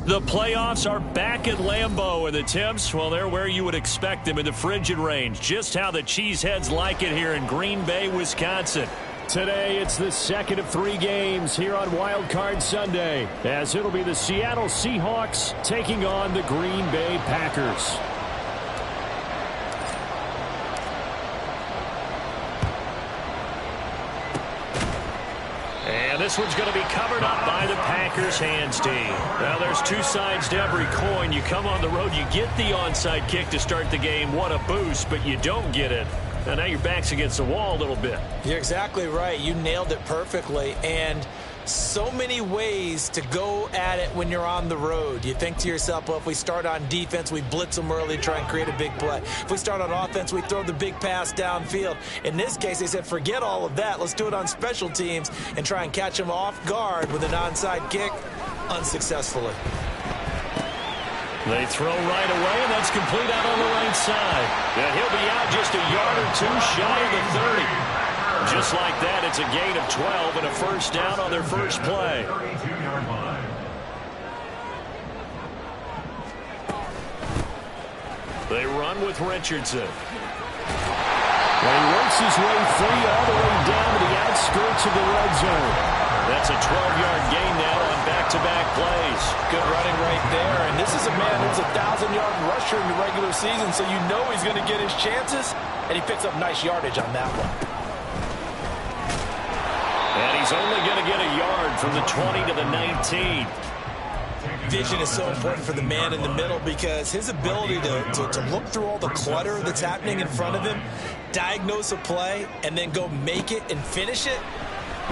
The playoffs are back at Lambeau, and the temps, well, they're where you would expect them in the frigid range. Just how the Cheeseheads like it here in Green Bay, Wisconsin. Today, it's the second of 3 games here on Wild Card Sunday, as it'll be the Seattle Seahawks taking on the Green Bay Packers. And this one's going to be covered up by the Packers hands team. Well, there's 2 sides to every coin. You come on the road, you get the onside kick to start the game. What a boost, but you don't get it. And now your back's against the wall a little bit. You're exactly right. You nailed it perfectly. And so many ways to go at it when you're on the road. You think to yourself, well, if we start on defense, we blitz them early, try and create a big play. If we start on offense, we throw the big pass downfield. In this case, they said, forget all of that. Let's do it on special teams and try and catch them off guard with an onside kick unsuccessfully. They throw right away, and that's complete out on the right side. Yeah, he'll be out just a yard or 2 shy of the 30. Just like that, it's a gain of 12 and a first down on their first play. They run with Richardson. And he works his way free all the way down to the outskirts of the red zone. That's a 12-yard gain now on back-to-back plays. Good running right there. And this is a man who's a 1,000-yard rusher in the regular season, so you know he's going to get his chances, and he picks up nice yardage on that one. And he's only going to get a yard from the 20 to the 19. Vision is so important for the man in the middle because his ability to look through all the clutter that's happening in front of him, diagnose a play, and then go make it and finish it,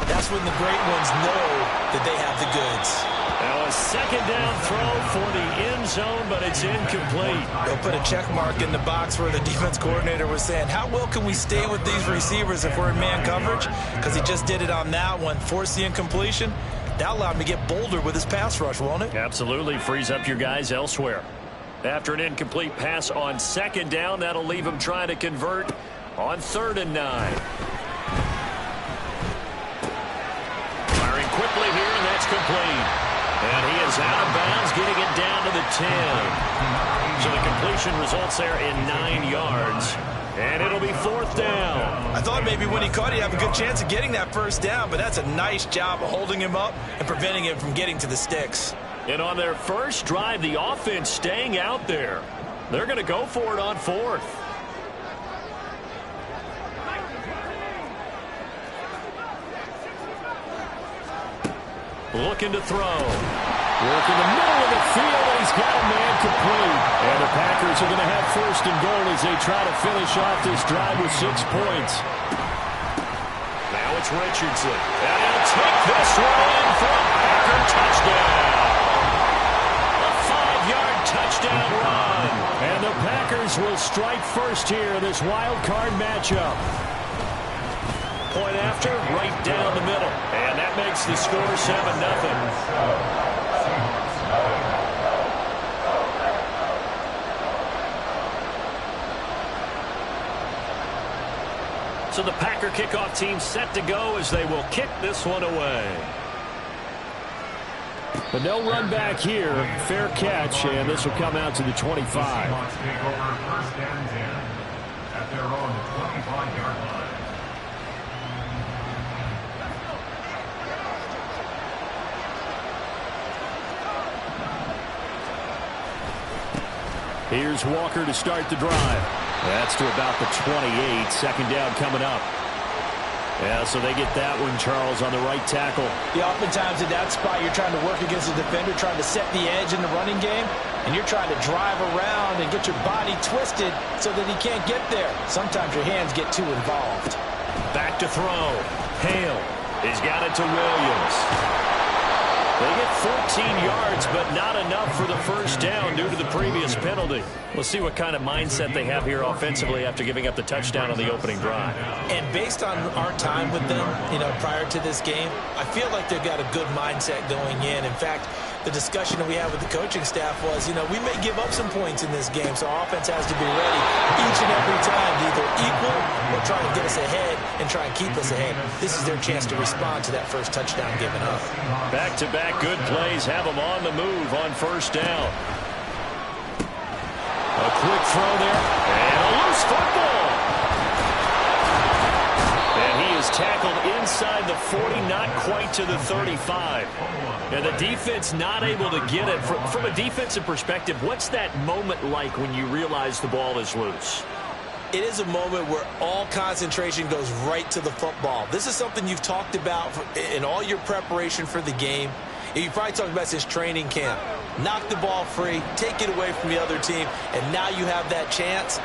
that's when the great ones know that they have the goods. Now a second down throw for the end zone, but it's incomplete. They'll put a check mark in the box where the defense coordinator was saying, how well can we stay with these receivers if we're in man coverage? Because he just did it on that one, forced the incompletion. That allowed him to get bolder with his pass rush, won't it? Absolutely. Frees up your guys elsewhere. After an incomplete pass on second down, that'll leave him trying to convert on 3rd and 9. Firing quickly here, and that's complete. And he is out of bounds, getting it down to the 10. So the completion results there in 9 yards. And it'll be 4th down. I thought maybe when he caught it, he'd have a good chance of getting that first down, but that's a nice job of holding him up and preventing him from getting to the sticks. And on their first drive, the offense staying out there. They're going to go for it on 4th. Looking to throw. Work in the middle of the field, and he's got a man complete. And the Packers are going to have 1st and goal as they try to finish off this drive with 6 points. Now it's Richardson. And he'll take this one in for a Packer touchdown. A 5-yard touchdown run. And the Packers will strike first here in this wild card matchup. Point after, right down the middle. And that makes the score 7-0. So the Packer kickoff team set to go as they will kick this one away. But no run back here. Fair catch, and this will come out to the 25. Take over 1st and 10 at their own 25-yard line. Here's Walker to start the drive. That's to about the 28. 2nd down coming up. Yeah, so they get that one, Charles, on the right tackle. Yeah, oftentimes in that spot, you're trying to work against a defender, trying to set the edge in the running game, and you're trying to drive around and get your body twisted so that he can't get there. Sometimes your hands get too involved. Back to throw. Hale. He's got it to Williams. They get 14 yards, but not enough for the first down due to the previous penalty. We'll see what kind of mindset they have here offensively after giving up the touchdown on the opening drive. And based on our time with them, prior to this game, I feel like they've got a good mindset going in. In fact, the discussion that we had with the coaching staff was, you know, we may give up some points in this game, so our offense has to be ready each and every time to either equal or try to get us ahead and try and keep us ahead. This is their chance to respond to that first touchdown given up. Back-to-back good plays have them on the move on first down. A quick throw there, and a loose football. And he is tackled inside the 40, not quite to the 35. And the defense not able to get it. From a defensive perspective, what's that moment like when you realize the ball is loose? It is a moment where all concentration goes right to the football. This is something you've talked about in all your preparation for the game. You probably talked about since training camp. Knock the ball free, take it away from the other team, and now you have that chance.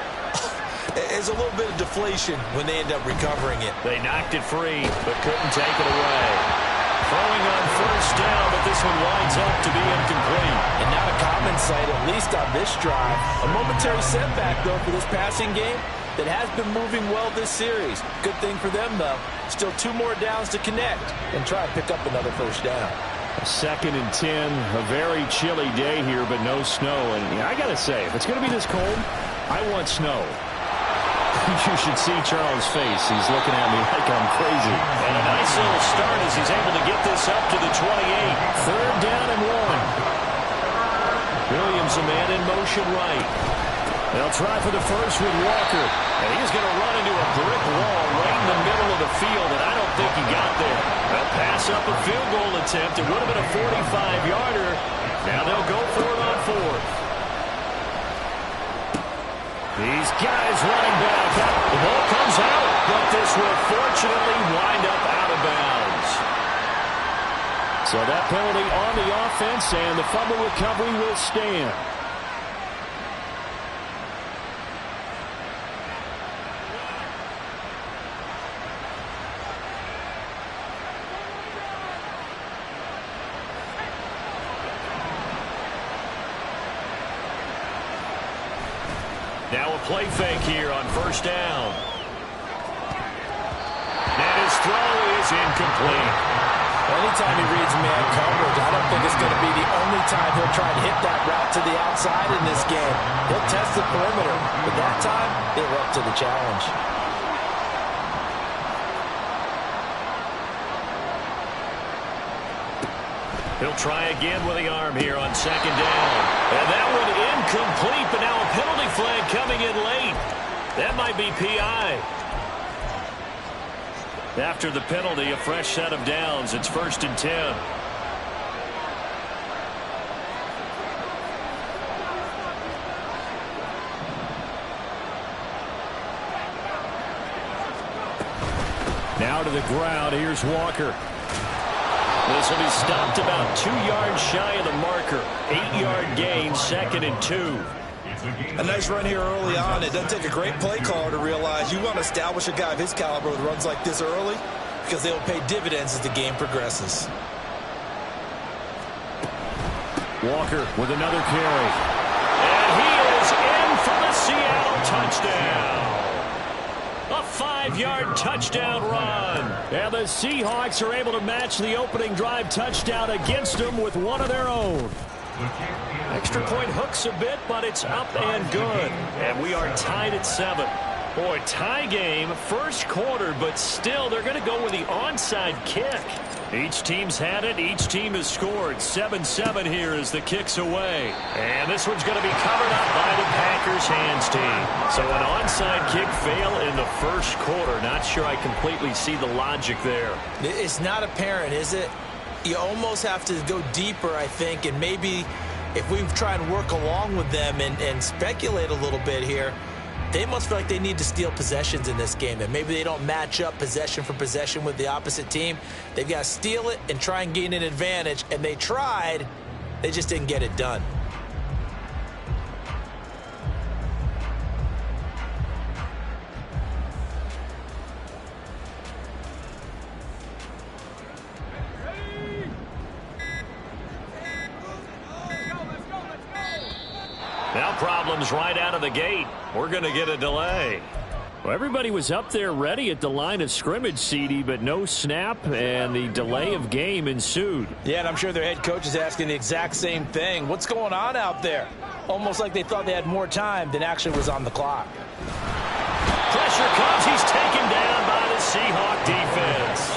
There's a little bit of deflation when they end up recovering it. They knocked it free, but couldn't take it away. Throwing on first down, but this one winds up to be incomplete. And not a common sight, at least on this drive. A momentary setback, though, for this passing game that has been moving well this series. Good thing for them, though. Still 2 more downs to connect and try to pick up another first down. 2nd and 10, a very chilly day here, but no snow. And I got to say, if it's going to be this cold, I want snow. You should see Charles' face. He's looking at me like I'm crazy. And a nice little start as he's able to get this up to the 28. 3rd down and 1. Williams, a man in motion right. They'll try for the first with Walker. And he's going to run into a brick wall right in the middle of the field, and I don't think he got there. They'll pass up a field goal attempt. It would have been a 45-yarder. Now they'll go for it on 4th. These guys running back. The ball comes out, but this will fortunately wind up out of bounds. So that penalty on the offense, and the fumble recovery will stand. Now a play fake here on first down. And his throw is incomplete. Anytime he reads man coverage, I don't think it's going to be the only time he'll try to hit that route to the outside in this game. He'll test the perimeter, but that time, they were up to the challenge. He'll try again with the arm here on 2nd down. And that one incomplete, but now a penalty flag coming in late. That might be PI. After the penalty, a fresh set of downs. It's 1st and 10. Now to the ground. Here's Walker. This will be stopped about 2 yards shy of the marker. 8-yard gain, 2nd and 2. A nice run here early on. It doesn't take a great play caller to realize you want to establish a guy of his caliber with runs like this early because they will pay dividends as the game progresses. Walker with another carry. And he is in for the Seattle touchdown. A 5-yard touchdown run. And the Seahawks are able to match the opening drive touchdown against them with one of their own. Extra point hooks a bit, but it's up and good. And we are tied at 7. Boy, tie game, first quarter, but still they're going to go with the onside kick. Each team's had it. Each team has scored. 7-7 here as the kick's away. And this one's going to be covered up by the Packers hands team. So an onside kick fail in the first quarter. Not sure I completely see the logic there. It's not apparent, is it? You almost have to go deeper, I think, and maybe if we try and work along with them and speculate a little bit here, they must feel like they need to steal possessions in this game, and maybe they don't match up possession for possession with the opposite team. They've got to steal it and try and gain an advantage, and they tried. They just didn't get it done. Now problems right out of the gate. We're going to get a delay. Well, everybody was up there ready at the line of scrimmage, CD, but no snap, and the delay of game ensued. Yeah, and I'm sure their head coach is asking the exact same thing. What's going on out there? Almost like they thought they had more time than actually was on the clock. Pressure comes. He's taken down by the Seahawk defense.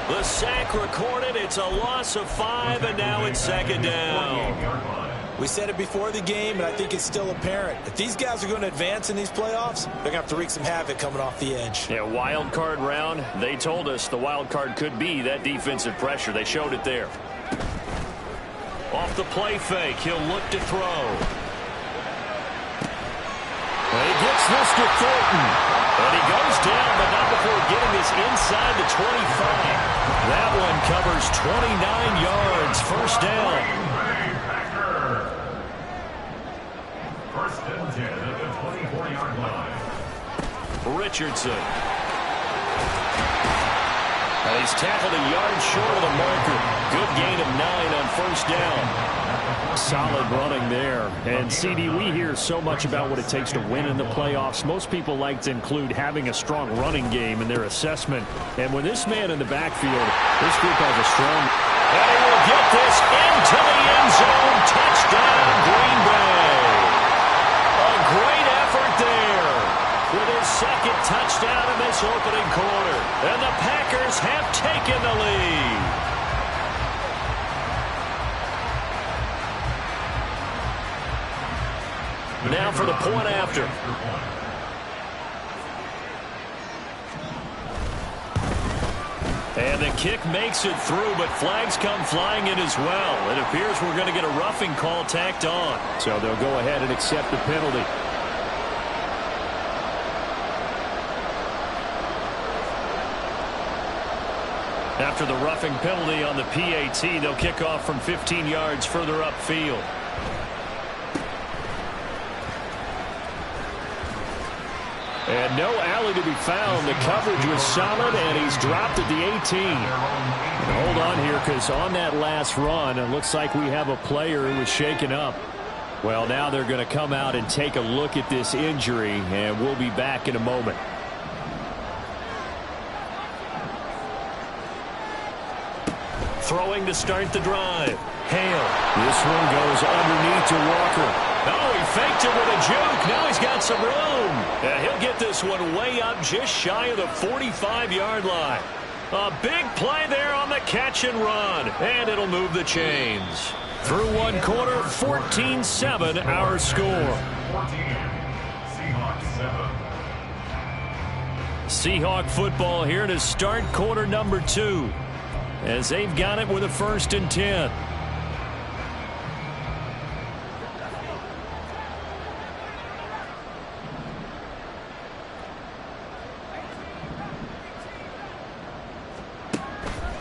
The sack recorded. It's a loss of 5, and now it's second down. We said it before the game, and I think it's still apparent. If these guys are going to advance in these playoffs, they're going to have to wreak some havoc coming off the edge. Yeah, wild card round. They told us the wild card could be that defensive pressure. They showed it there. Off the play fake, he'll look to throw. And he gets this to Thornton. And he goes down, but not before getting this inside the 25. That one covers 29 yards. First down. First and 10 at the 24-yard line. Richardson. And he's tackled a yard short of the marker. Good gain of 9 on first down. Solid running there. And, CD, we hear so much about what it takes to win in the playoffs. Most people like to include having a strong running game in their assessment. And when this man in the backfield, this group has a strong... And he will get this into the end zone. Touchdown, Green Bay. A great effort there with his second touchdown in this opening quarter. And the Packers have taken the lead. Now for the point after. And the kick makes it through, but flags come flying in as well. It appears we're going to get a roughing call tacked on. So they'll go ahead and accept the penalty. After the roughing penalty on the PAT, they'll kick off from 15 yards further upfield. And no alley to be found. The coverage was solid, and he's dropped at the 18. And hold on here, because on that last run, it looks like we have a player who was shaken up. Well, now they're going to come out and take a look at this injury, and we'll be back in a moment. Throwing to start the drive. Hale. This one goes underneath to Walker. Oh, he faked it with a juke. Now he's got some room. And he'll get this one way up just shy of the 45-yard line. A big play there on the catch and run. And it'll move the chains. Through one quarter, 14-7 our score. 14, Seahawks 7. Seahawk football here to start quarter number 2. As they've got it with a 1st and 10.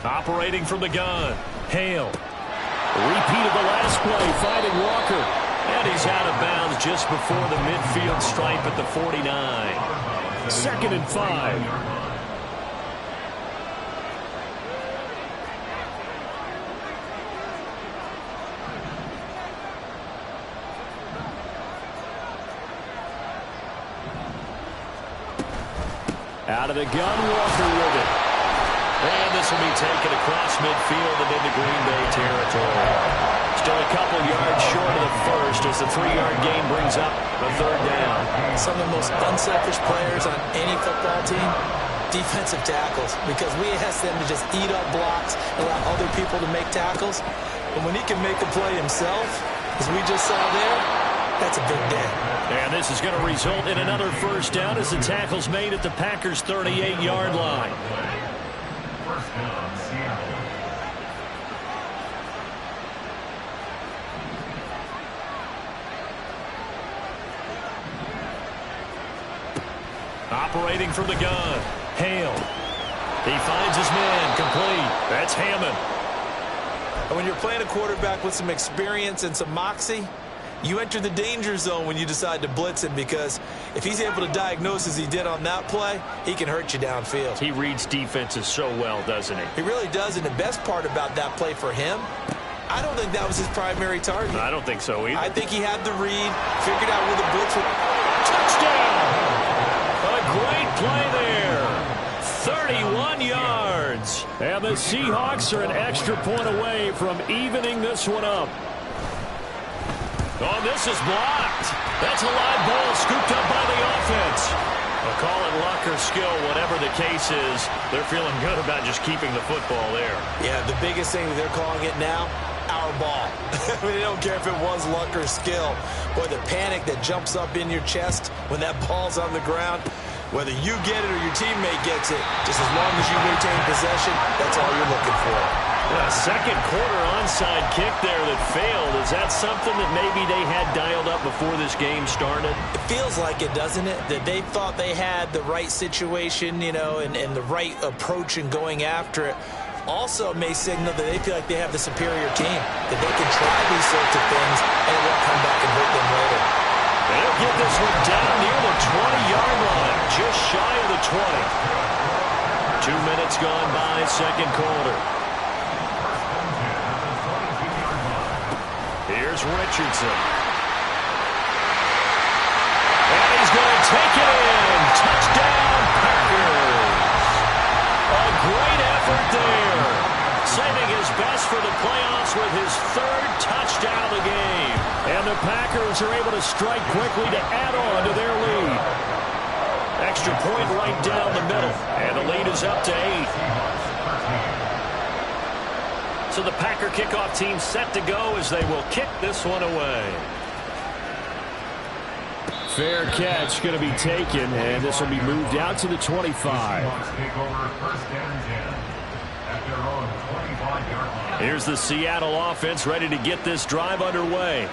Operating from the gun. Hale. Repeat of the last play, finding Walker. And he's out of bounds just before the midfield stripe at the 49. 2nd and 5. Out of the gun, Walker with it. And this will be taken across midfield and into Green Bay territory. Still a couple yards short of the first as the 3-yard gain brings up a 3rd down. Some of the most unselfish players on any football team, defensive tackles, because we ask them to just eat up blocks, allow other people to make tackles. And when he can make a play himself, as we just saw there, that's a big day. And this is going to result in another 1st down as the tackle's made at the Packers' 38-yard line. First down, Seattle. Operating from the gun. Hale. He finds his man complete. That's Hammond. And when you're playing a quarterback with some experience and some moxie, you enter the danger zone when you decide to blitz him, because if he's able to diagnose as he did on that play, he can hurt you downfield. He reads defenses so well, doesn't he? He really does, and the best part about that play for him, I don't think that was his primary target. I don't think so either. I think he had the read, figured out where the blitz was. Touchdown! A great 41 yards. And the Seahawks are an extra point away from evening this one up. Oh, this is blocked. That's a live ball scooped up by the offense. Well, call it luck or skill, whatever the case is. They're feeling good about just keeping the football there. Yeah, the biggest thing that they're calling it now, our ball. I mean, they don't care if it was luck or skill. Boy, the panic that jumps up in your chest when that ball's on the ground, whether you get it or your teammate gets it, just as long as you retain possession, that's all you're looking for. A second quarter onside kick there that failed. Is that something that maybe they had dialed up before this game started? It feels like it, doesn't it? That they thought they had the right situation, you know, and the right approach in going after it. Also may signal that they feel like they have the superior team, that they can try these sorts of things and it won't come back and hurt them later. They'll get this one down near the 20-yard line, just shy of the 20. 2 minutes gone by, second quarter. Here's Richardson. And he's going to take it in. Touchdown, Packers. A great effort there. Saving his best for the playoffs with his third touchdown of the game. And the Packers are able to strike quickly to add on to their lead. Extra point right down the middle. And the lead is up to 8. So the Packer kickoff team set to go as they will kick this one away. Fair catch going to be taken, and this will be moved out to the 25. Here's the Seattle offense ready to get this drive underway.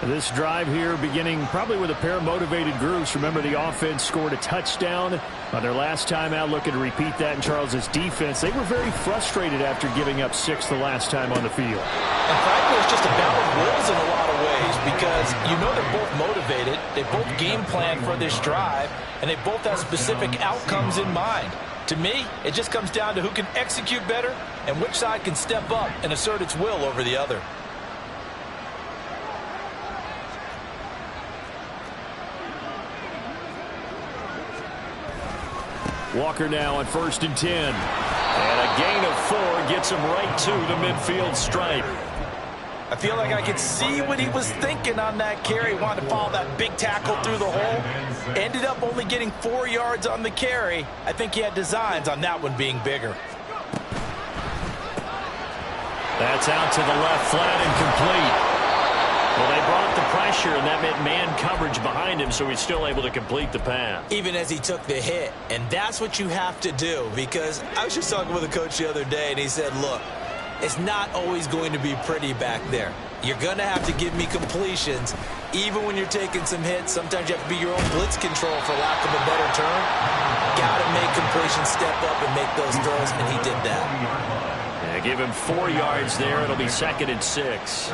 This drive here beginning probably with a pair of motivated groups. Remember, the offense scored a touchdown on their last time out. Looking to repeat that in Charles's defense. They were very frustrated after giving up 6 the last time on the field. And frankly, it's just a battle of wills in a lot of ways because you know they're both motivated. They both game plan for this drive, and they both have specific outcomes in mind. To me, it just comes down to who can execute better and which side can step up and assert its will over the other. Walker now on 1st and 10. And a gain of 4 gets him right to the midfield stripe. I feel like I could see what he was thinking on that carry. Wanted to follow that big tackle through the hole. Ended up only getting 4 yards on the carry. I think he had designs on that one being bigger. That's out to the left, flat and complete. Well, they brought the pressure, and that meant man coverage behind him, so he's still able to complete the pass. Even as he took the hit, and that's what you have to do, because I was just talking with a coach the other day, and he said, look, it's not always going to be pretty back there. You're going to have to give me completions, even when you're taking some hits. Sometimes you have to be your own blitz control, for lack of a better term. Got to make completions, step up, and make those throws, and he did that. Yeah, give him 4 yards there. It'll be 2nd and 6.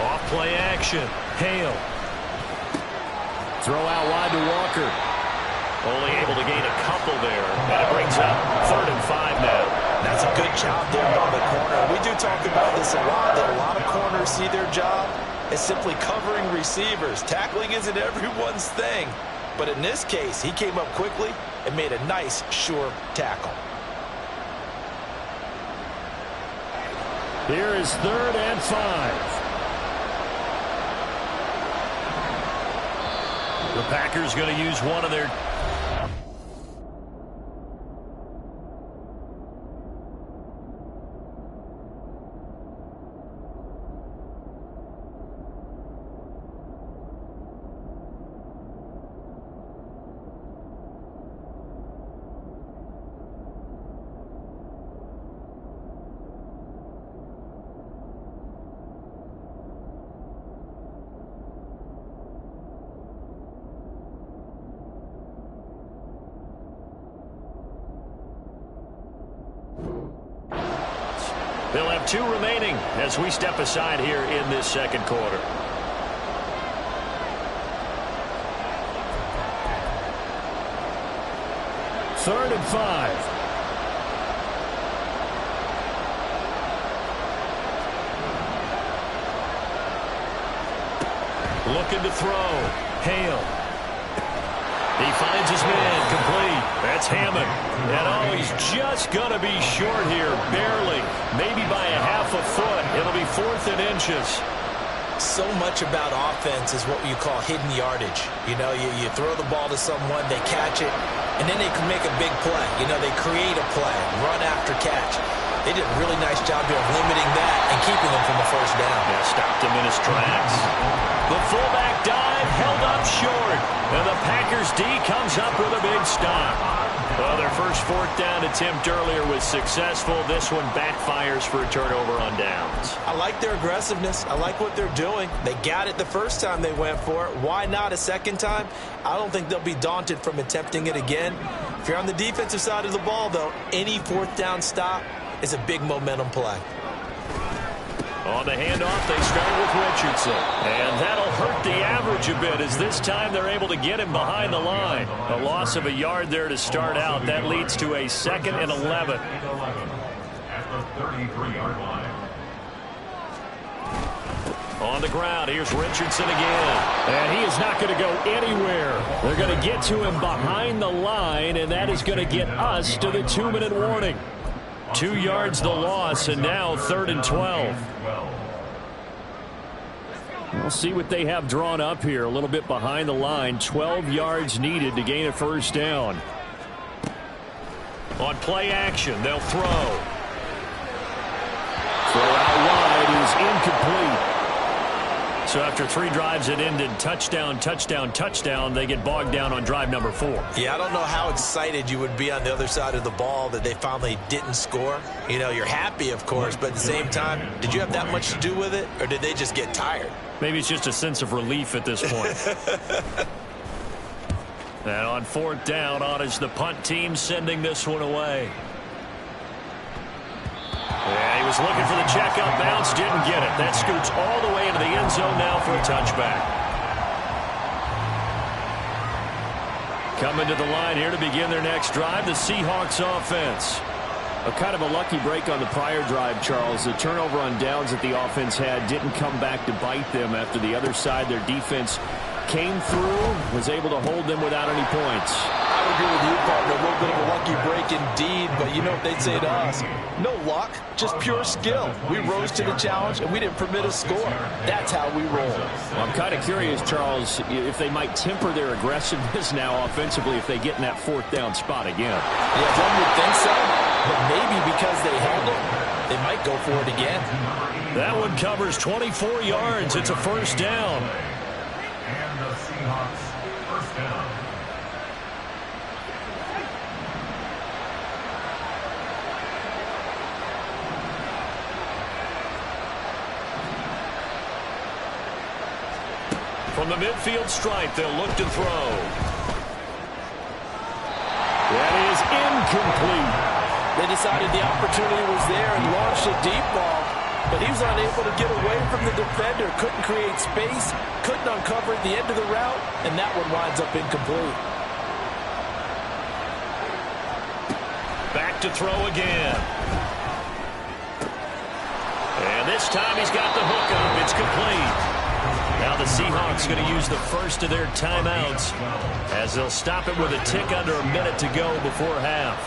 Off play action. Hale. Throw out wide to Walker. Only able to gain a couple there. And it brings up 3rd and 5 now. That's a good job there by the corner. We do talk about this a lot, that a lot of corners see their job as simply covering receivers. Tackling isn't everyone's thing. But in this case, he came up quickly and made a nice, sure tackle. Here is 3rd and 5. The Packers going to use one of their... They'll have 2 remaining as we step aside here in this second quarter. Third and 5. Looking to throw. Hale. He finds his man, complete. That's Hammond. And oh, he's just going to be short here, barely. Maybe by a half a foot. It'll be 4th and inches. So much about offense is what you call hidden yardage. You know, you throw the ball to someone, they catch it, and then they can make a big play. You know, they create a play, run after catch. They did a really nice job here of limiting that and keeping them from the first down. Yeah, stopped him in his tracks. The fullback dive held up short. And the Packers D comes up with a big stop. Well, their first 4th down attempt earlier was successful. This one backfires for a turnover on downs. I like their aggressiveness. I like what they're doing. They got it the first time they went for it. Why not a second time? I don't think they'll be daunted from attempting it again. If you're on the defensive side of the ball, though, any 4th down stop is a big momentum play. On the handoff, they start with Richardson. And that'll hurt the average a bit as this time they're able to get him behind the line. A loss of a yard there to start out. That leads to a 2nd and 11. At the 33-yard line. On the ground, here's Richardson again. And he is not going to go anywhere. They're going to get to him behind the line, and that is going to get us to the 2-minute warning. 2 yards the loss, and now 3rd and 12. We'll see what they have drawn up here. A little bit behind the line. 12 yards needed to gain a first down. On play action, they'll throw. Throw out wide is incomplete. So after 3 drives that ended touchdown, touchdown, touchdown, they get bogged down on drive number 4. Yeah, I don't know how excited you would be on the other side of the ball that they finally didn't score. You know, you're happy, of course, but at the same time, did you have that much to do with it, or did they just get tired? Maybe it's just a sense of relief at this point. And on 4th down, on is the punt team sending this one away. Yeah, he was looking for the check-up bounce, didn't get it. That scoots all the way into the end zone now for a touchback. Coming to the line here to begin their next drive, the Seahawks offense. A kind of a lucky break on the prior drive, Charles. The turnover on downs that the offense had didn't come back to bite them after the other side. Their defense came through, was able to hold them without any points. I would agree with you, partner. A little bit of a lucky break indeed, but you know what they'd say to us? No luck, just pure skill. We rose to the challenge, and we didn't permit a score. That's how we roll. Well, I'm kind of curious, Charles, if they might temper their aggressiveness now offensively if they get in that 4th down spot again. Yeah, one would think so, but maybe because they held it, they might go for it again. That one covers 24 yards. It's a first down. And the Seahawks first down. From the midfield stripe, they'll look to throw. That is incomplete. They decided the opportunity was there and launched a deep ball, but he was unable to get away from the defender, couldn't create space, couldn't uncover the end of the route, and that one winds up incomplete. Back to throw again. And this time he's got the hook up. It's complete. Now the Seahawks going to use the first of their timeouts as they'll stop it with a tick under a minute to go before half.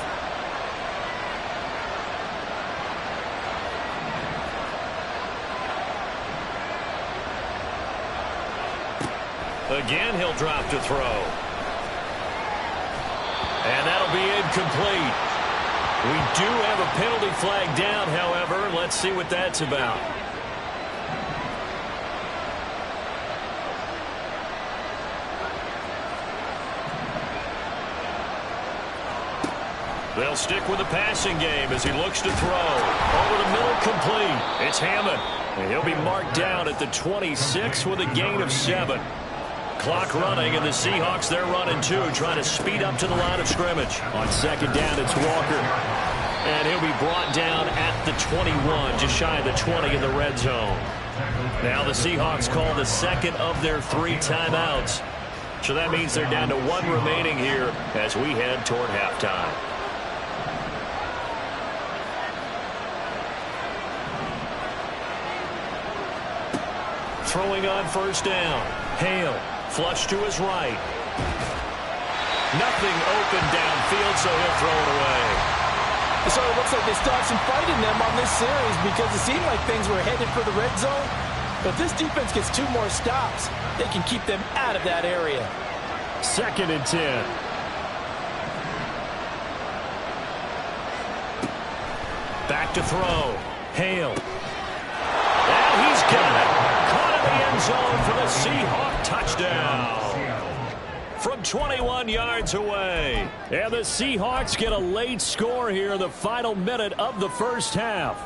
Again, he'll drop to throw. And that'll be incomplete. We do have a penalty flag down, however. Let's see what that's about. They'll stick with the passing game as he looks to throw. Over the middle, complete. It's Hammond. And he'll be marked down at the 26 with a gain of 7. Clock running, and the Seahawks, they're running too, trying to speed up to the line of scrimmage. On 2nd down, it's Walker. And he'll be brought down at the 21, just shy of the 20 in the red zone. Now the Seahawks call the second of their 3 timeouts. So that means they're down to 1 remaining here as we head toward halftime. Throwing on first down. Hale, flush to his right. Nothing open downfield, so he'll throw it away. It sort of looks like they still have some fight in them on this series because it seemed like things were headed for the red zone. But this defense gets 2 more stops. They can keep them out of that area. 2nd and 10. Back to throw. Hale. And he's got it. Caught in the end zone for the Seahawk touchdown. From 21 yards away. And the Seahawks get a late score here in the final minute of the first half.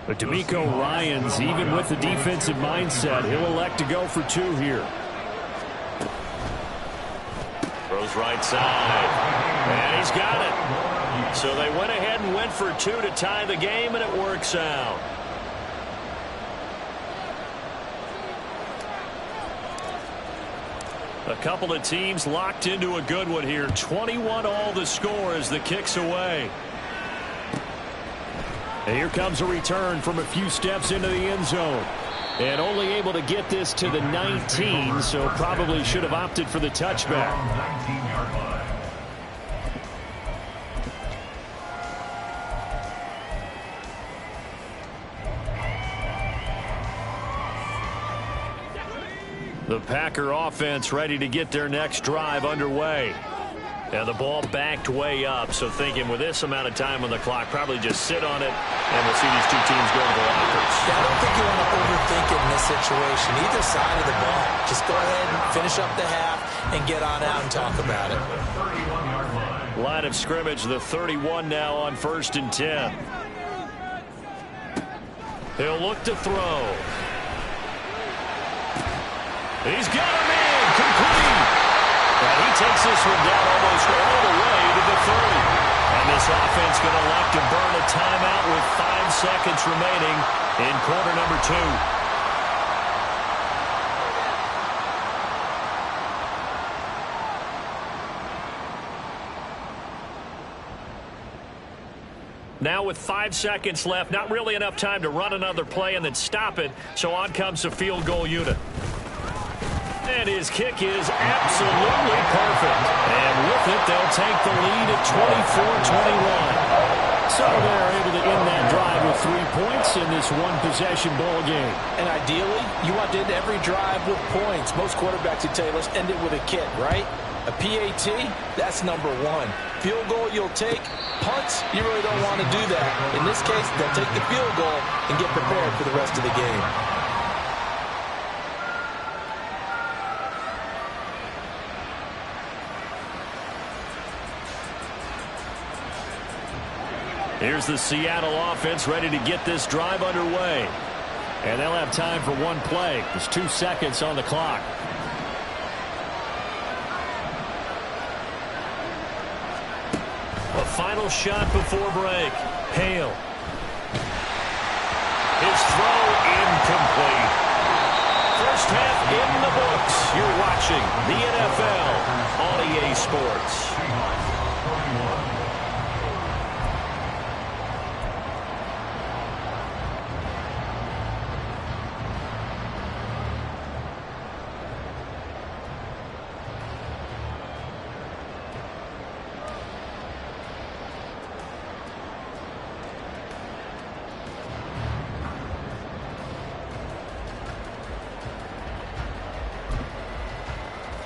But D'Amico Ryans, even with the defensive mindset, he'll elect to go for 2 here. Throws right side. And he's got it. So they went ahead and went for 2 to tie the game, and it works out. A couple of teams locked into a good one here. 21 all the score as the kick's away. And here comes a return from a few steps into the end zone. And only able to get this to the 19, so probably should have opted for the touchback. 19-yard line. The Packer offense ready to get their next drive underway. And the ball backed way up, so thinking with this amount of time on the clock, probably just sit on it, and we'll see these 2 teams go to the lockers. Yeah, I don't think you want to overthink it in this situation. Either side of the ball. Just go ahead and finish up the half and get on out and talk about it. 31-yard line. Line of scrimmage, the 31 now on 1st and 10. He'll look to throw. He's got him in, complete. And he takes this one down almost all the way to the 30. And this offense going to elect to burn a timeout with 5 seconds remaining in quarter number 2. Now with 5 seconds left, not really enough time to run another play and then stop it. So on comes the field goal unit. And his kick is absolutely perfect. And with it, they'll take the lead at 24-21. So they're able to end that drive with 3 points in this one-possession ball game. And ideally, you want to end every drive with points. Most quarterbacks would tell you, let's end it with a kick, right? A PAT, that's number 1. Field goal you'll take. Punts, you really don't want to do that. In this case, they'll take the field goal and get prepared for the rest of the game. Here's the Seattle offense ready to get this drive underway. And they'll have time for 1 play. There's 2 seconds on the clock. A final shot before break. Hale. His throw incomplete. First half in the books. You're watching the NFL on EA Sports.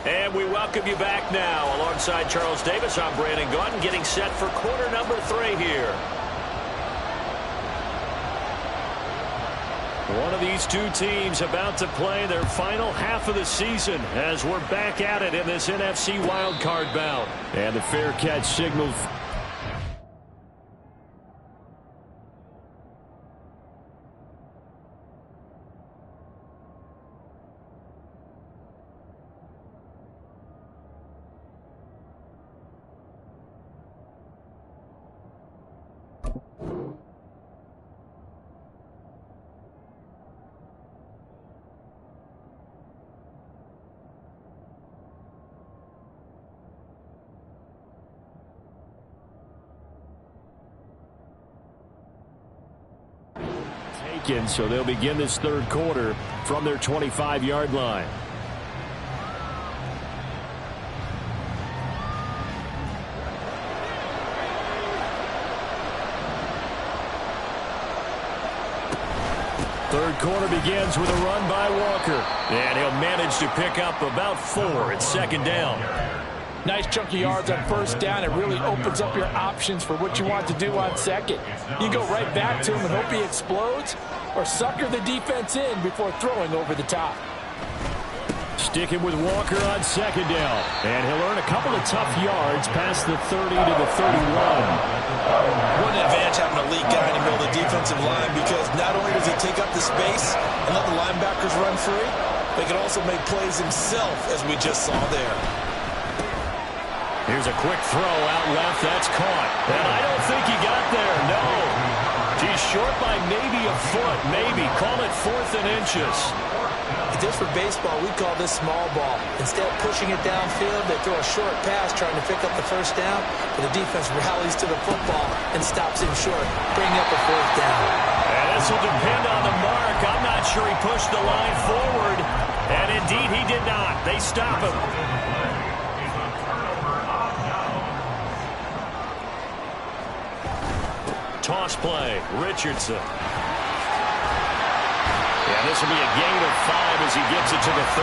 And we welcome you back now. Alongside Charles Davis, I'm Brandon Gaudin, getting set for quarter number 3 here. One of these 2 teams about to play their final half of the season as we're back at it in this NFC wildcard bout. And the fair catch signal. So they'll begin this 3rd quarter from their 25-yard line. Third quarter begins with a run by Walker. And he'll manage to pick up about 4 at second down. Nice chunk of yards on first down. It really opens up your options for what you want to do on second. You go right back to him and hope he explodes, or sucker the defense in before throwing over the top. Sticking with Walker on second down. And he'll earn a couple of tough yards past the 30 to the 31. What an advantage having a elite guy in the middle of the defensive line, because not only does he take up the space and let the linebackers run free, but he can also make plays himself, as we just saw there. Here's a quick throw out left. That's caught. And I don't think he got there. No. He's short by maybe a foot. Maybe. Call it 4th and inches. Just for baseball, we call this small ball. Instead of pushing it downfield, they throw a short pass trying to pick up the first down, but the defense rallies to the football and stops him short, bringing up a 4th down. And this will depend on the mark. I'm not sure he pushed the line forward. And indeed, he did not. They stop him. Toss play, Richardson. Yeah, this will be a gain of 5 as he gets it to the 30.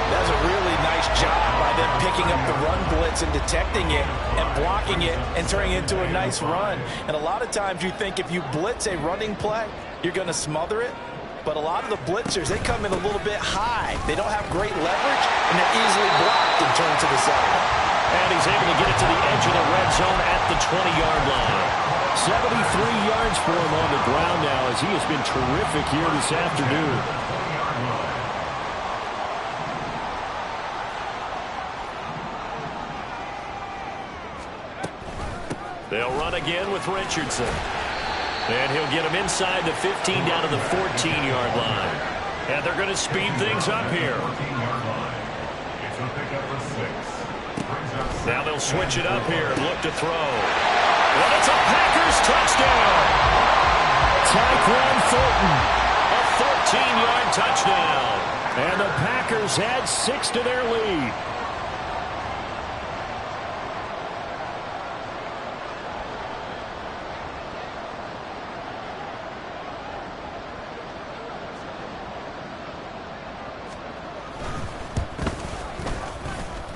That's a really nice job by them picking up the run blitz and detecting it and blocking it and turning it into a nice run. And a lot of times you think if you blitz a running play, you're going to smother it. But a lot of the blitzers, they come in a little bit high. They don't have great leverage, and they're easily blocked and turned to the side. And he's able to get it to the edge of the red zone at the 20-yard line. 73 yards for him on the ground now, as he has been terrific here this afternoon. They'll run again with Richardson. And he'll get him inside the 15 down to the 14-yard line. And they're going to speed things up here. Now they'll switch it up here and look to throw. And it's a Packers touchdown. Tyquan Thornton, a 14-yard touchdown. And the Packers add 6 to their lead.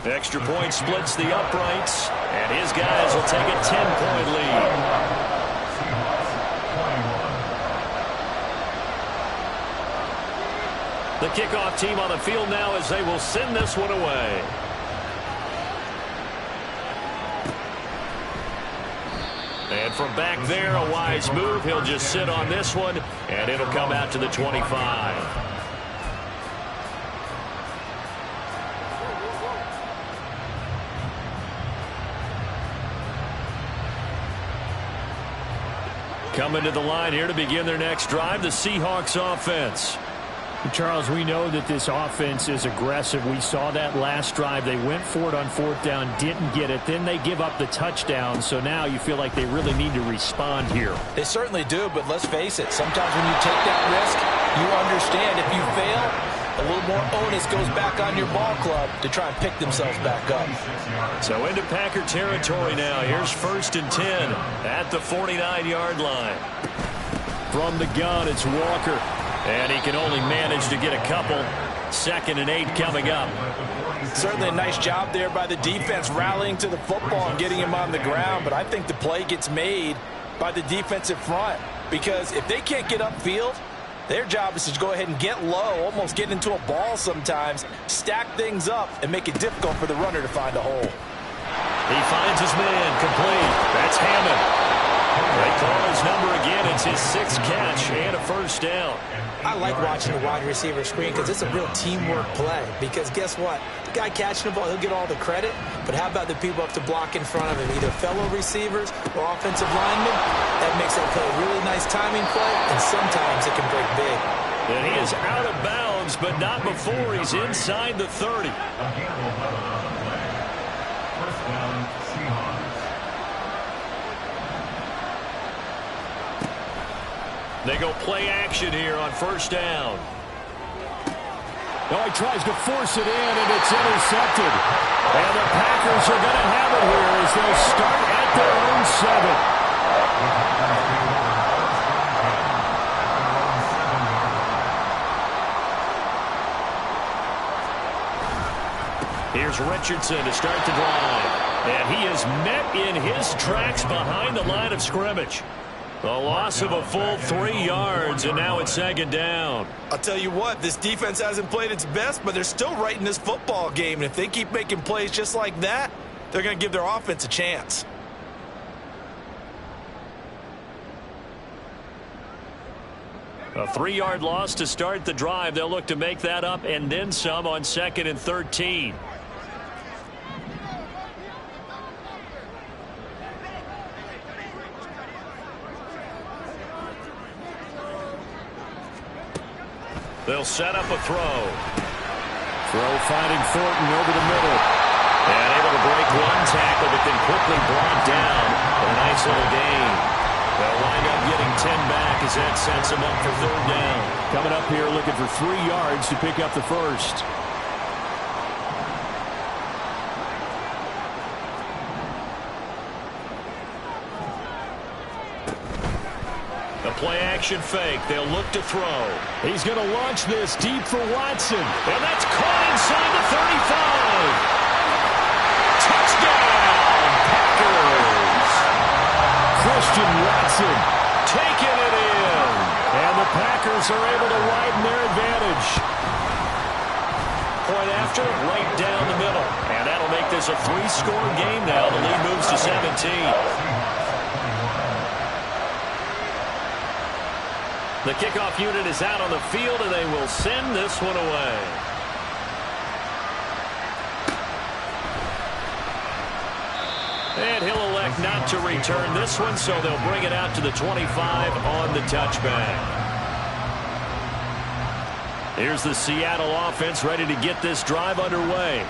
Extra point splits the uprights, and his guys will take a 10-point lead. The kickoff team on the field now as they will send this one away. And from back there, a wise move. He'll just sit on this one, and it'll come out to the 25. Coming to the line here to begin their next drive, the Seahawks offense. Charles, we know that this offense is aggressive. We saw that last drive. They went for it on 4th down, didn't get it. Then they give up the touchdown. So now you feel like they really need to respond here. They certainly do, but let's face it. Sometimes when you take that risk, you understand if you fail, a little more onus goes back on your ball club to try and pick themselves back up. So into Packer territory now. Here's 1st and 10 at the 49-yard line. From the gun, it's Walker. And he can only manage to get a couple. 2nd and 8 coming up. Certainly a nice job there by the defense rallying to the football and getting him on the ground. But I think the play gets made by the defensive front, because if they can't get upfield, their job is to go ahead and get low, almost get into a ball sometimes, stack things up, and make it difficult for the runner to find a hole. He finds his man complete. That's Hammond. They call his number again. It's his 6th catch and a 1st down. I like watching the wide receiver screen because it's a real teamwork play. Because guess what? The guy catching the ball, he'll get all the credit. But how about the people up to block in front of him, either fellow receivers or offensive linemen? That makes that play a really nice timing play, and sometimes it can break big. And he is out of bounds, but not before he's inside the 30. They go play action here on 1st down. Oh, he tries to force it in, and it's intercepted. And the Packers are going to have it here as they'll start at their own 7. Here's Richardson to start the drive. And he is met in his tracks behind the line of scrimmage. A loss of a full 3 yards, and now it's second down. I'll tell you what, this defense hasn't played its best, but they're still right in this football game. And if they keep making plays just like that, they're going to give their offense a chance. A 3-yard loss to start the drive. They'll look to make that up and then some on 2nd and 13. They'll set up a throw. Throw finding Thornton over the middle. And able to break one tackle, but then quickly brought down. A nice little gain. They'll wind up getting 10 back as that sets them up for 3rd down. Coming up here looking for 3 yards to pick up the first. A play-action fake. They'll look to throw. He's going to launch this deep for Watson. And that's caught inside the 35. Touchdown, Packers. Christian Watson taking it in. And the Packers are able to widen their advantage. Point after, right down the middle. And that'll make this a 3-score game now. The lead moves to 17. The kickoff unit is out on the field, and they will send this one away. And he'll elect not to return this one, so they'll bring it out to the 25 on the touchback. Here's the Seattle offense ready to get this drive underway.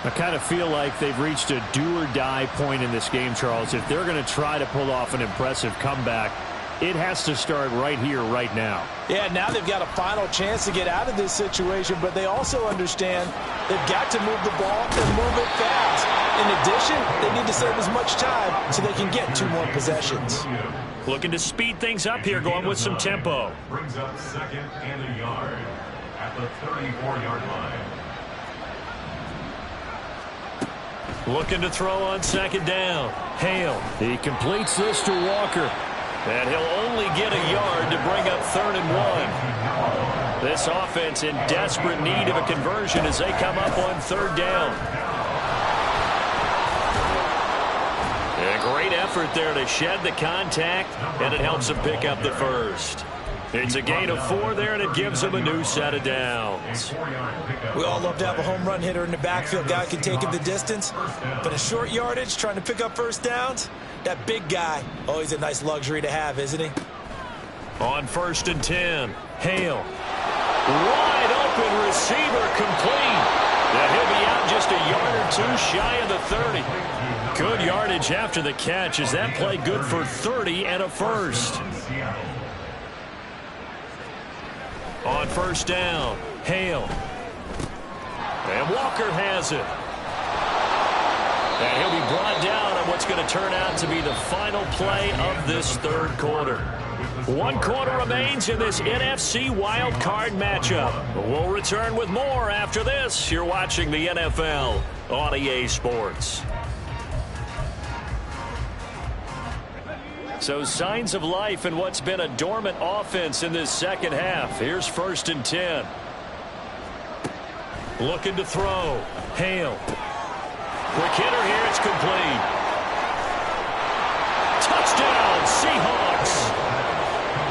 I kind of feel like they've reached a do-or-die point in this game, Charles. If they're going to try to pull off an impressive comeback, it has to start right here, right now. Yeah, now they've got a final chance to get out of this situation, but they also understand they've got to move the ball and move it fast. In addition, they need to save as much time so they can get 2 more possessions. Looking to speed things up here, going with some tempo. Brings up 2nd and a yard at the 34-yard line. Looking to throw on 2nd down. Hale. He completes this to Walker. And he'll only get a yard to bring up 3rd and 1. This offense in desperate need of a conversion as they come up on 3rd down. A great effort there to shed the contact, and it helps them pick up the first. It's a gain of 4 there, and it gives them a new set of downs. We all love to have a home run hitter in the backfield. Guy can take it the distance. But a short yardage, trying to pick up first downs, that big guy, always a nice luxury to have, isn't he? On 1st and 10, Hale. Wide open receiver complete. And he'll be out just a yard or 2 shy of the 30. Good yardage after the catch as that play good for 30 and a first. On 1st down, Hale. And Walker has it. And he'll be brought down on what's going to turn out to be the final play of this 3rd quarter. 1 quarter remains in this NFC Wild Card matchup. We'll return with more after this. You're watching the NFL on EA Sports. So signs of life in what's been a dormant offense in this 2nd half. Here's 1st and 10. Looking to throw. Hale. Quick hitter here. It's complete. Touchdown, Seahawks.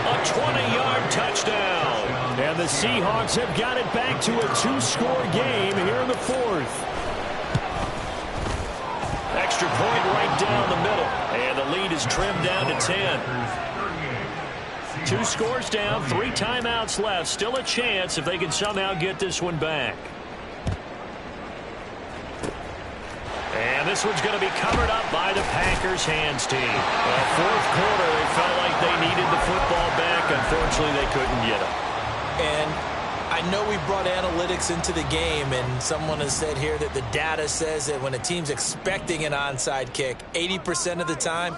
A 20-yard touchdown. And the Seahawks have got it back to a 2-score game here in the 4th. Extra point right down the middle. And the lead is trimmed down to 10. 2 scores down, 3 timeouts left. Still a chance if they can somehow get this one back. And this one's going to be covered up by the Packers hands team. Well, 4th quarter, they felt like they needed the football back. Unfortunately, they couldn't get it. And I know we brought analytics into the game, and someone has said here that the data says that when a team's expecting an onside kick, 80% of the time,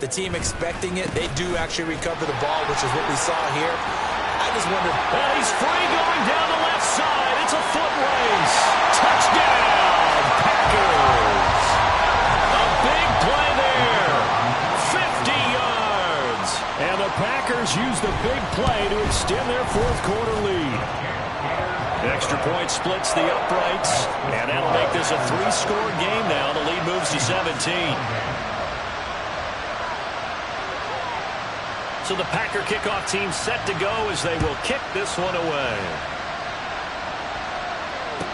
the team expecting it, they do actually recover the ball, which is what we saw here. I just wonder. And he's free going down the left side. It's a foot race. Touchdown. Packers use the big play to extend their fourth quarter lead. Extra point splits the uprights, and that'll make this a 3-score game now. The lead moves to 17. So the Packer kickoff team set to go as they will kick this one away.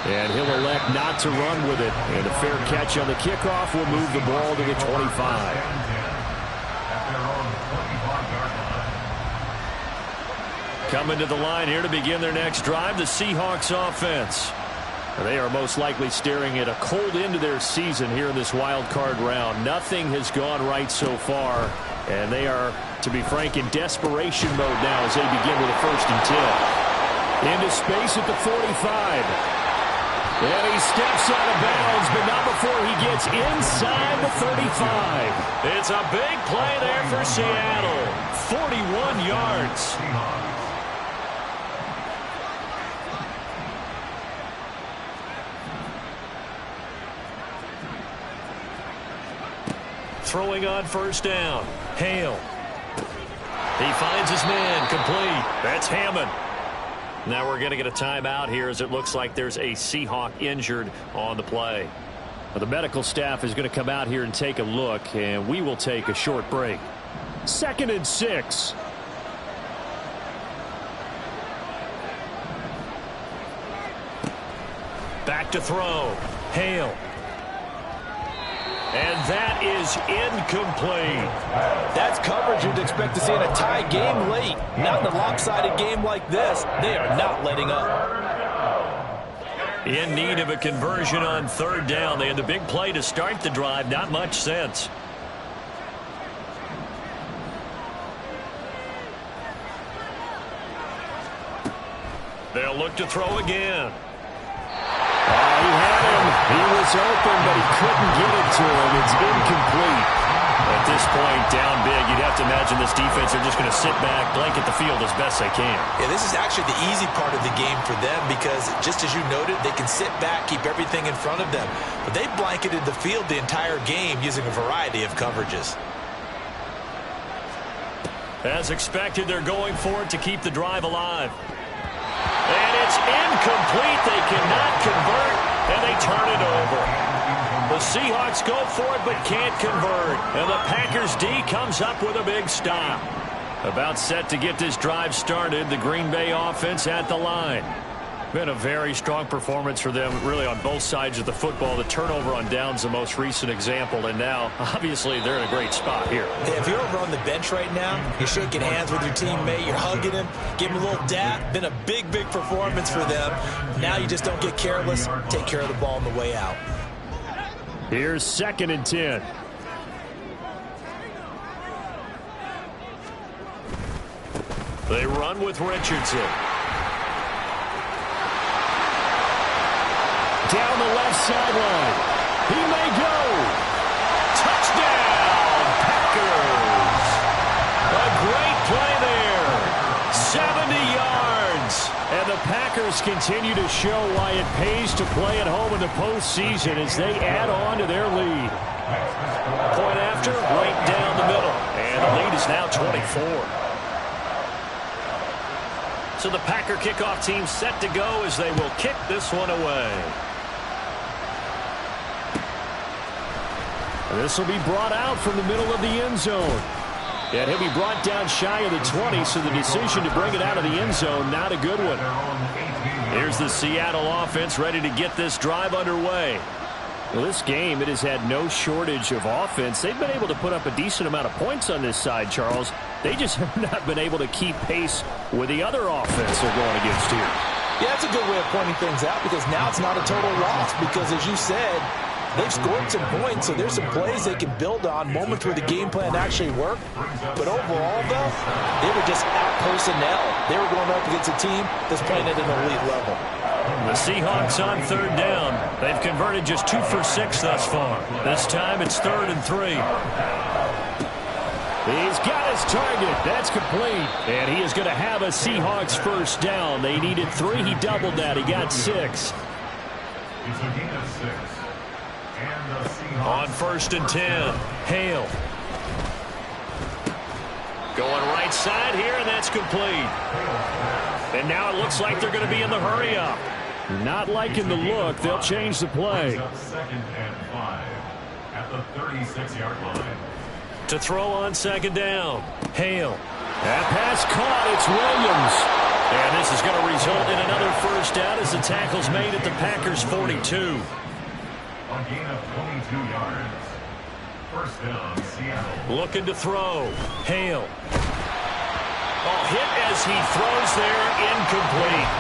And he'll elect not to run with it. And a fair catch on the kickoff will move the ball to the 25. Coming to the line here to begin their next drive, the Seahawks offense. They are most likely staring at a cold end to their season here in this wild card round. Nothing has gone right so far, and they are, to be frank, in desperation mode now as they begin with a 1st and 10. Into space at the 45. And he steps out of bounds, but not before he gets inside the 35. It's a big play there for Seattle. 41 yards. Throwing on 1st down. Hale. He finds his man. Complete. That's Hammond. Now we're going to get a timeout here as it looks like there's a Seahawk injured on the play. Well, the medical staff is going to come out here and take a look, and we will take a short break. 2nd and 6. Back to throw. Hale. And that is incomplete. That's coverage you'd expect to see in a tie game late. Not in a lopsided game like this. They are not letting up. In need of a conversion on 3rd down. They had the big play to start the drive. Not much sense. They'll look to throw again. He had him. He was open, but he couldn't get it to him. It's incomplete. At this point, down big, you'd have to imagine this defense are just going to sit back, blanket the field as best they can. Yeah, this is actually the easy part of the game for them because, just as you noted, they can sit back, keep everything in front of them. But they blanketed the field the entire game using a variety of coverages. As expected, they're going for it to keep the drive alive. And it's incomplete. They cannot convert, and they turn it over. The Seahawks go for it but can't convert. And the Packers D comes up with a big stop. About set to get this drive started, the Green Bay offense at the line. Been a very strong performance for them, really, on both sides of the football. The turnover on downs, the most recent example, and now, obviously, they're in a great spot here. Yeah, if you're over on the bench right now, you're shaking hands with your teammate, you're hugging him, giving him a little dap. Been a big, big performance for them. Now you just don't get careless. Take care of the ball on the way out. Here's 2nd and 10. They run with Richardson. Down the left sideline. He may go. Touchdown, Packers. A great play there. 70 yards. And the Packers continue to show why it pays to play at home in the postseason as they add on to their lead. Point after, right down the middle. And the lead is now 24. So the Packer kickoff team set to go as they will kick this one away. This will be brought out from the middle of the end zone. And he'll be brought down shy of the 20, so the decision to bring it out of the end zone, not a good one. Here's the Seattle offense ready to get this drive underway. Well, this game, it has had no shortage of offense. They've been able to put up a decent amount of points on this side, Charles. They just have not been able to keep pace with the other offense they're going against here. Yeah, that's a good way of pointing things out because now it's not a total loss because, as you said, they've scored some points, so there's some plays they can build on, moments where the game plan actually worked. But overall, though, they were just out personnel. They were going up against a team that's playing at an elite level. The Seahawks on 3rd down. They've converted just 2 for 6 thus far. This time it's 3rd and 3. He's got his target. That's complete. And he is going to have a Seahawks 1st down. They needed 3. He doubled that. He got 6. It's a gain of 6. On 1st and 10, Hale. Going right side here, and that's complete. And now it looks like they're going to be in the hurry-up. Not liking the look. They'll change the play. Second and 5 at the 36-yard line. To throw on second down. Hale. That pass caught. It's Williams. And this is going to result in another first down as the tackle's made at the Packers' 42. A gain of 22 yards. First down, Seattle. Looking to throw. Hale. Oh, hit as he throws there, incomplete.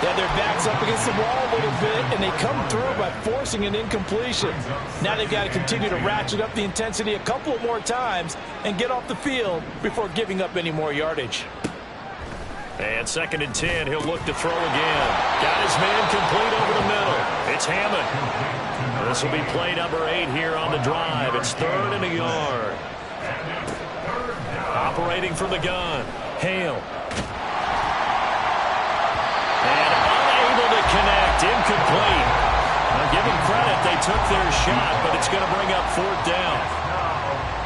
Yeah, their back's up against the wall a little bit, and they come through by forcing an incompletion. Now they've got to continue to ratchet up the intensity a couple of more times and get off the field before giving up any more yardage. And second and 10, he'll look to throw again. Got his man complete over the middle. It's Hammond. This will be play number 8 here on the drive. It's 3rd and a yard. Operating from the gun. Hale. And unable to connect. Incomplete. Now give them credit. They took their shot, but it's going to bring up 4th down.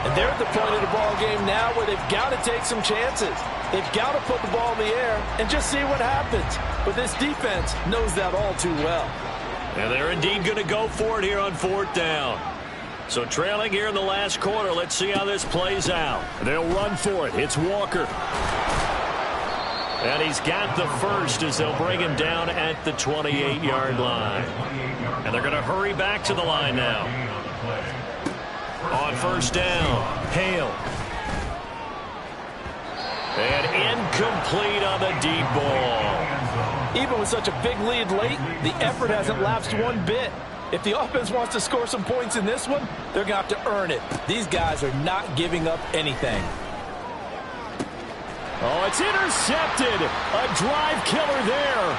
And they're at the point of the ball game now where they've got to take some chances. They've got to put the ball in the air and just see what happens. But this defense knows that all too well. And they're indeed going to go for it here on 4th down. So trailing here in the last quarter. Let's see how this plays out. They'll run for it. It's Walker. And he's got the first as they'll bring him down at the 28-yard line. And they're going to hurry back to the line now. On first down, Hale. And incomplete on the deep ball. Even with such a big lead late, the effort hasn't lapsed one bit. If the offense wants to score some points in this one, they're going to have to earn it. These guys are not giving up anything. Oh, it's intercepted. A drive killer there.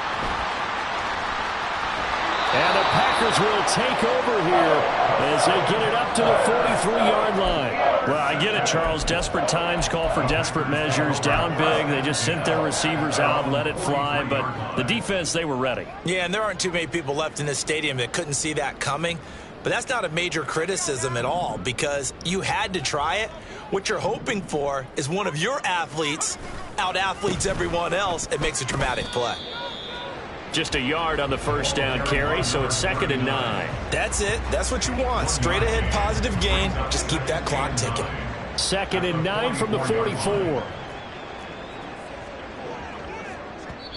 And the Packers will take over here as they get it up to the 43-yard line. Well, I get it, Charles. Desperate times call for desperate measures. Down big, they just sent their receivers out, let it fly. But the defense, they were ready. Yeah, and there aren't too many people left in this stadium that couldn't see that coming. But that's not a major criticism at all because you had to try it. What you're hoping for is one of your athletes out-athletes everyone else and makes a dramatic play. Just a yard on the first down carry, so it's 2nd and 9. That's it. That's what you want. Straight ahead positive gain. Just keep that clock ticking. 2nd and 9 from the 44.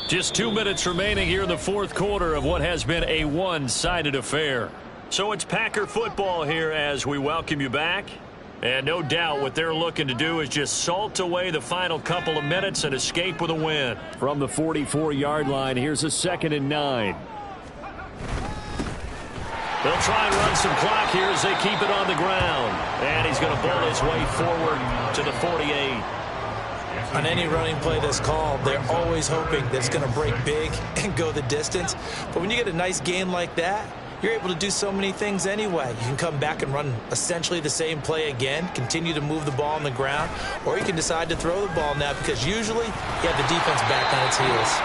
Just 2 minutes remaining here in the 4th quarter of what has been a one-sided affair. So it's Packer football here as we welcome you back. And no doubt what they're looking to do is just salt away the final couple of minutes and escape with a win. From the 44-yard line, here's a 2nd and 9. They'll try and run some clock here as they keep it on the ground. And he's going to bowl his way forward to the 48. On any running play that's called, they're always hoping that it's going to break big and go the distance. But when you get a nice gain like that, you're able to do so many things anyway. You can come back and run essentially the same play again, continue to move the ball on the ground, or you can decide to throw the ball now because usually you have the defense back on its heels.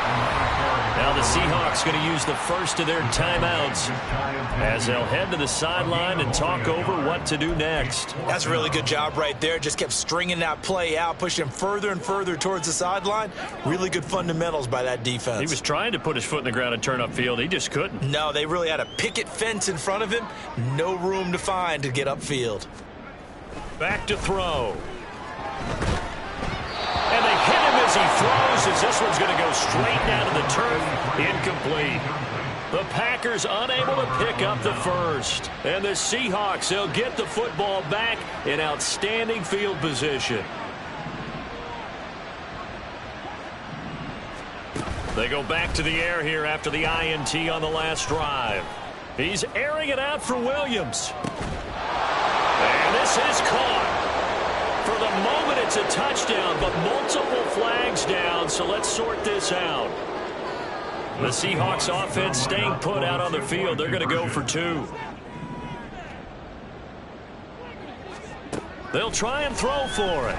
Now the Seahawks going to use the first of their timeouts as they'll head to the sideline and talk over what to do next. That's a really good job right there. Just kept stringing that play out, pushing him further and further towards the sideline. Really good fundamentals by that defense. He was trying to put his foot in the ground and turn upfield. He just couldn't. No, they really had a picket fence in front of him. No room to find to get upfield. Back to throw. And they hit him as he throws as this one's going to go straight down to the turf. Incomplete. The Packers unable to pick up the first. And the Seahawks, they'll get the football back in outstanding field position. They go back to the air here after the INT on the last drive. He's airing it out for Williams. And this is caught. For the moment, it's a touchdown, but multiple flags down, so let's sort this out. The Seahawks offense staying put out on the field. They're going to go for 2. They'll try and throw for it.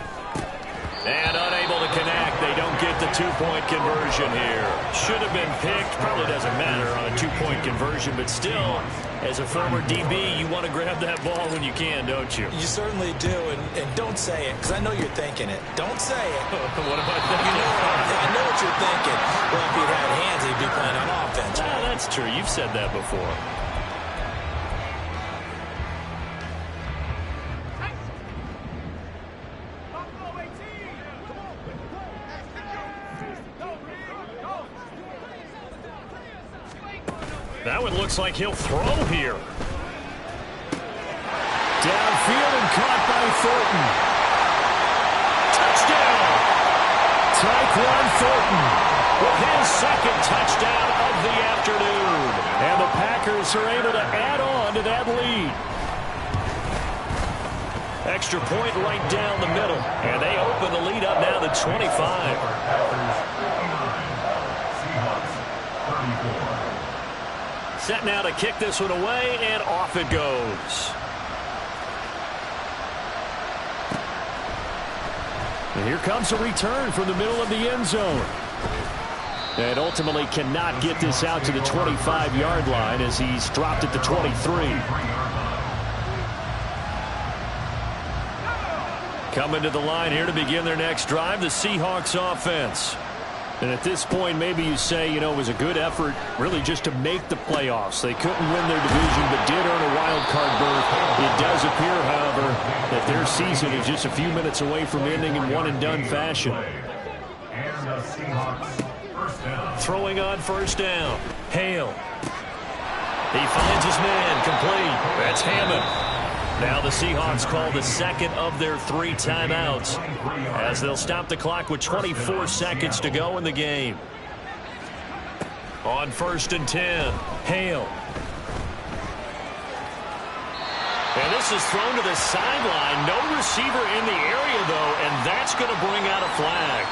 And unable to connect. They don't get the two-point conversion here. Should have been picked. Probably doesn't matter on a two-point conversion, but still, as a former DB, you want to grab that ball when you can, don't you? You certainly do, and don't say it, because I know you're thinking it. Don't say it. What am I thinking? I know what you're thinking. Well, if he'd had hands, he'd be playing on offense. That's true. You've said that before. That one looks like he'll throw here. Downfield and caught by Thornton. Touchdown! Tyquan Thornton With his second touchdown of the afternoon. And the Packers are able to add on to that lead. Extra point right down the middle. And they open the lead up now to 25. Set now to kick this one away, and off it goes. And here comes a return from the middle of the end zone. And ultimately cannot get this out to the 25-yard line as he's dropped at the 23. Coming to the line here to begin their next drive, the Seahawks offense. And at this point, maybe you say, you know, it was a good effort really just to make the playoffs. They couldn't win their division, but did earn a wild card berth. It does appear, however, that their season is just a few minutes away from ending in one-and-done fashion. And the Seahawks first down. Throwing on first down. Hale. He finds his man, complete. That's Hammond. Now the Seahawks call the second of their 3 timeouts as they'll stop the clock with 24 seconds to go in the game. On first and 10, Hale. And this is thrown to the sideline. No receiver in the area, though, and that's going to bring out a flag.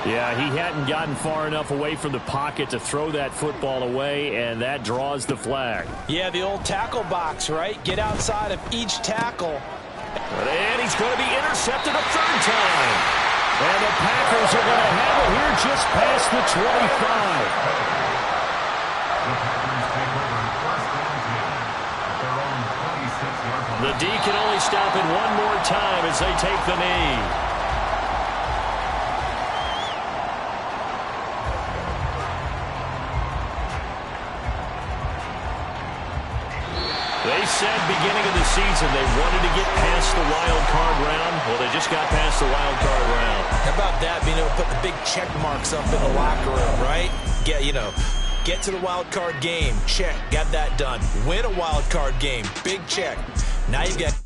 Yeah, he hadn't gotten far enough away from the pocket to throw that football away, and that draws the flag. Yeah, the old tackle box, right? Get outside of each tackle. And he's going to be intercepted a third time. And the Packers are going to have it here just past the 25. The Packers take over first and 10 at their own 26-yard line. The D can only stop it one more time as they take the knee. They said beginning of the season they wanted to get past the wild card round. Well, they just got past the wild card round. How about that, being able to put the big check marks up in the locker room, right? Get to the wild card game. Check. Got that done. Win a wild card game. Big check. Now you've got